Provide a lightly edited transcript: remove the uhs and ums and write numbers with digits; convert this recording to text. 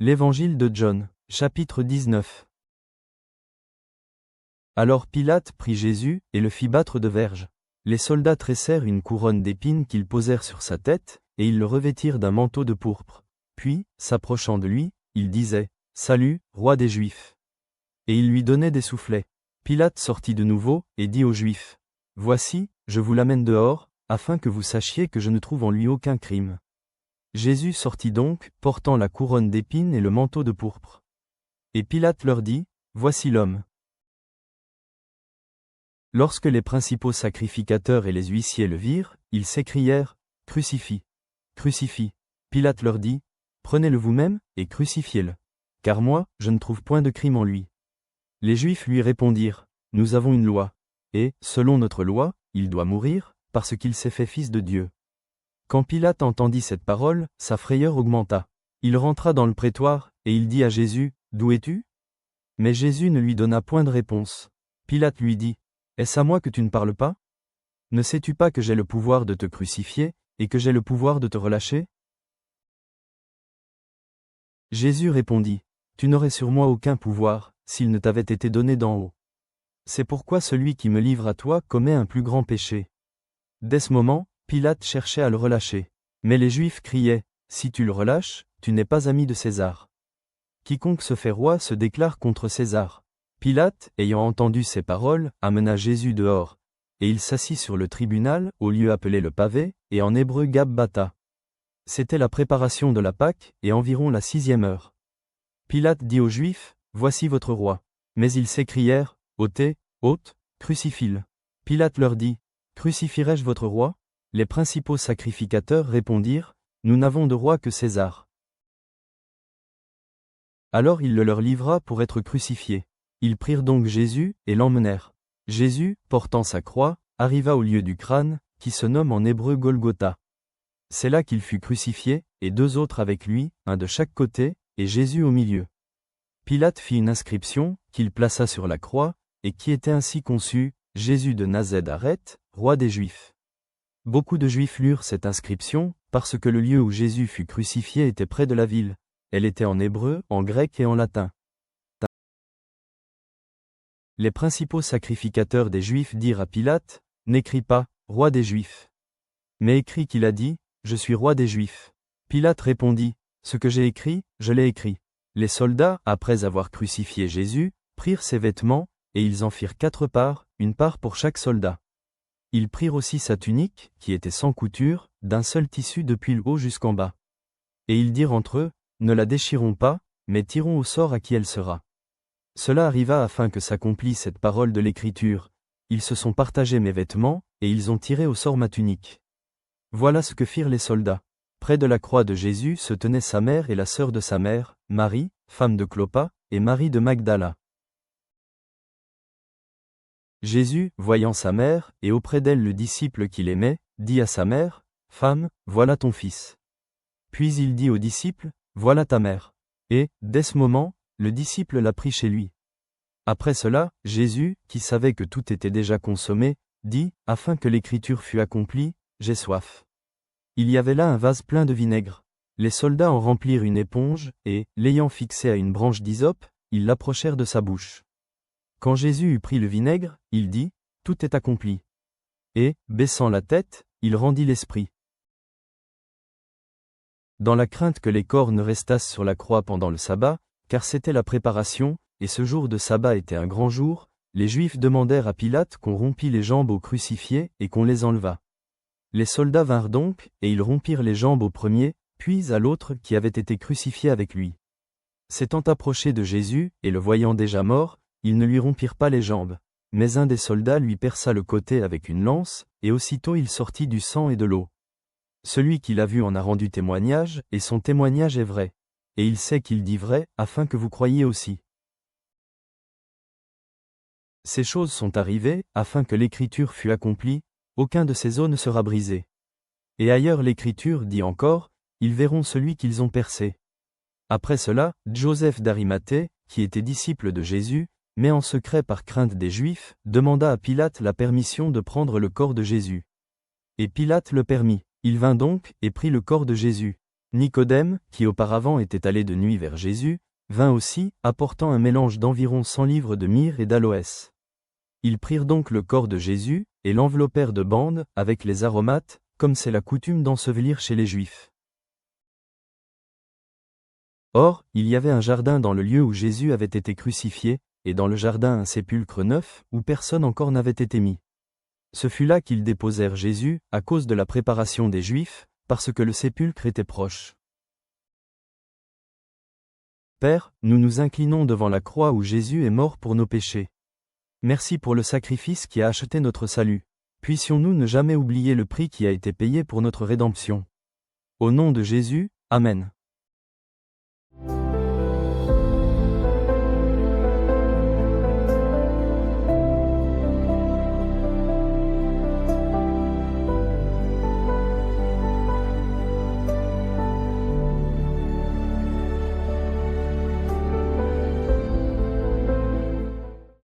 L'Évangile de John, chapitre 19. Alors Pilate prit Jésus et le fit battre de verges. Les soldats tressèrent une couronne d'épines qu'ils posèrent sur sa tête, et ils le revêtirent d'un manteau de pourpre. Puis, s'approchant de lui, ils disaient « Salut, roi des Juifs !» Et ils lui donnaient des soufflets. Pilate sortit de nouveau, et dit aux Juifs « Voici, je vous l'amène dehors, afin que vous sachiez que je ne trouve en lui aucun crime. » Jésus sortit donc, portant la couronne d'épines et le manteau de pourpre. Et Pilate leur dit, « Voici l'homme. » Lorsque les principaux sacrificateurs et les huissiers le virent, ils s'écrièrent, « Crucifie! Crucifie !» Pilate leur dit, « Prenez-le vous-même, et crucifiez-le. Car moi, je ne trouve point de crime en lui. » Les Juifs lui répondirent, « Nous avons une loi, et, selon notre loi, il doit mourir, parce qu'il s'est fait fils de Dieu. » Quand Pilate entendit cette parole, sa frayeur augmenta. Il rentra dans le prétoire, et il dit à Jésus, « D'où es-tu » Mais Jésus ne lui donna point de réponse. Pilate lui dit, « Est-ce à moi que tu ne parles pas ? Ne sais-tu pas que j'ai le pouvoir de te crucifier, et que j'ai le pouvoir de te relâcher » Jésus répondit, « Tu n'aurais sur moi aucun pouvoir, s'il ne t'avait été donné d'en haut. C'est pourquoi celui qui me livre à toi commet un plus grand péché. » Dès ce moment, Pilate cherchait à le relâcher. Mais les Juifs criaient, « Si tu le relâches, tu n'es pas ami de César. Quiconque se fait roi se déclare contre César. » Pilate, ayant entendu ces paroles, amena Jésus dehors, et il s'assit sur le tribunal, au lieu appelé le pavé, et en hébreu Gabbatha. C'était la préparation de la Pâque, et environ la 6e heure. Pilate dit aux Juifs, « Voici votre roi. » Mais ils s'écrièrent, « Ôtez, ôte, crucifie-le. » Pilate leur dit, « Crucifierai-je votre roi » Les principaux sacrificateurs répondirent, « Nous n'avons de roi que César. » Alors il le leur livra pour être crucifié. Ils prirent donc Jésus, et l'emmenèrent. Jésus, portant sa croix, arriva au lieu du crâne, qui se nomme en hébreu Golgotha. C'est là qu'il fut crucifié, et 2 autres avec lui, un de chaque côté, et Jésus au milieu. Pilate fit une inscription, qu'il plaça sur la croix, et qui était ainsi conçue, « Jésus de Nazareth, roi des Juifs. » Beaucoup de Juifs lurent cette inscription, parce que le lieu où Jésus fut crucifié était près de la ville. Elle était en hébreu, en grec et en latin. Les principaux sacrificateurs des Juifs dirent à Pilate, « N'écris pas, roi des Juifs. Mais écris qu'il a dit, je suis roi des Juifs. » Pilate répondit, « Ce que j'ai écrit, je l'ai écrit. » Les soldats, après avoir crucifié Jésus, prirent ses vêtements, et ils en firent 4 parts, une part pour chaque soldat. Ils prirent aussi sa tunique, qui était sans couture, d'un seul tissu depuis le haut jusqu'en bas. Et ils dirent entre eux, « Ne la déchirons pas, mais tirons au sort à qui elle sera. » Cela arriva afin que s'accomplisse cette parole de l'Écriture. Ils se sont partagés mes vêtements, et ils ont tiré au sort ma tunique. Voilà ce que firent les soldats. Près de la croix de Jésus se tenaient sa mère et la sœur de sa mère, Marie, femme de Clopas, et Marie de Magdala. Jésus, voyant sa mère, et auprès d'elle le disciple qu'il aimait, dit à sa mère, « Femme, voilà ton fils. » Puis il dit au disciple, « Voilà ta mère. » Et, dès ce moment, le disciple la prit chez lui. Après cela, Jésus, qui savait que tout était déjà consommé, dit, afin que l'écriture fût accomplie, « J'ai soif. » Il y avait là un vase plein de vinaigre. Les soldats en remplirent une éponge, et, l'ayant fixée à une branche d'hysope, ils l'approchèrent de sa bouche. Quand Jésus eut pris le vinaigre, il dit, « Tout est accompli. » Et, baissant la tête, il rendit l'esprit. Dans la crainte que les corps ne restassent sur la croix pendant le sabbat, car c'était la préparation, et ce jour de sabbat était un grand jour, les Juifs demandèrent à Pilate qu'on rompît les jambes aux crucifiés et qu'on les enlevât. Les soldats vinrent donc, et ils rompirent les jambes au premier, puis à l'autre qui avait été crucifié avec lui. S'étant approchés de Jésus, et le voyant déjà mort, ils ne lui rompirent pas les jambes, mais un des soldats lui perça le côté avec une lance, et aussitôt il sortit du sang et de l'eau. Celui qui l'a vu en a rendu témoignage, et son témoignage est vrai. Et il sait qu'il dit vrai, afin que vous croyiez aussi. Ces choses sont arrivées, afin que l'écriture fût accomplie, aucun de ces os ne sera brisé. Et ailleurs l'écriture dit encore, ils verront celui qu'ils ont percé. Après cela, Joseph d'Arimathée, qui était disciple de Jésus, mais en secret par crainte des Juifs, demanda à Pilate la permission de prendre le corps de Jésus. Et Pilate le permit. Il vint donc, et prit le corps de Jésus. Nicodème, qui auparavant était allé de nuit vers Jésus, vint aussi, apportant un mélange d'environ 100 livres de myrrhe et d'aloès. Ils prirent donc le corps de Jésus, et l'enveloppèrent de bandes, avec les aromates, comme c'est la coutume d'ensevelir chez les Juifs. Or, il y avait un jardin dans le lieu où Jésus avait été crucifié, et dans le jardin un sépulcre neuf, où personne encore n'avait été mis. Ce fut là qu'ils déposèrent Jésus, à cause de la préparation des Juifs, parce que le sépulcre était proche. Père, nous nous inclinons devant la croix où Jésus est mort pour nos péchés. Merci pour le sacrifice qui a acheté notre salut. Puissions-nous ne jamais oublier le prix qui a été payé pour notre rédemption. Au nom de Jésus, Amen.